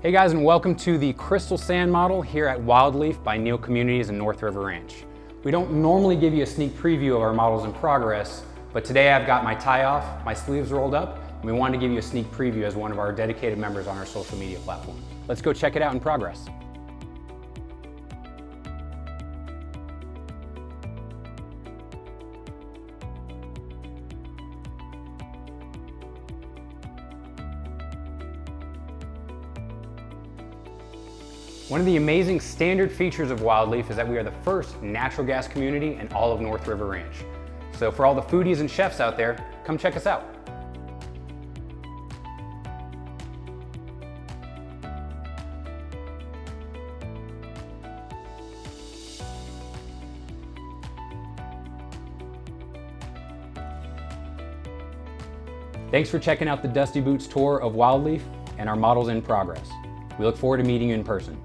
Hey guys, and welcome to the Crystal Sand model here at Wildleaf by Neal Communities in North River Ranch. We don't normally give you a sneak preview of our models in progress, but today I've got my tie off, my sleeves rolled up, and we wanted to give you a sneak preview as one of our dedicated members on our social media platform. Let's go check it out in progress. One of the amazing standard features of Wildleaf is that we are the first natural gas community in all of North River Ranch. So for all the foodies and chefs out there, come check us out. Thanks for checking out the Dusty Boots tour of Wildleaf and our models in progress. We look forward to meeting you in person.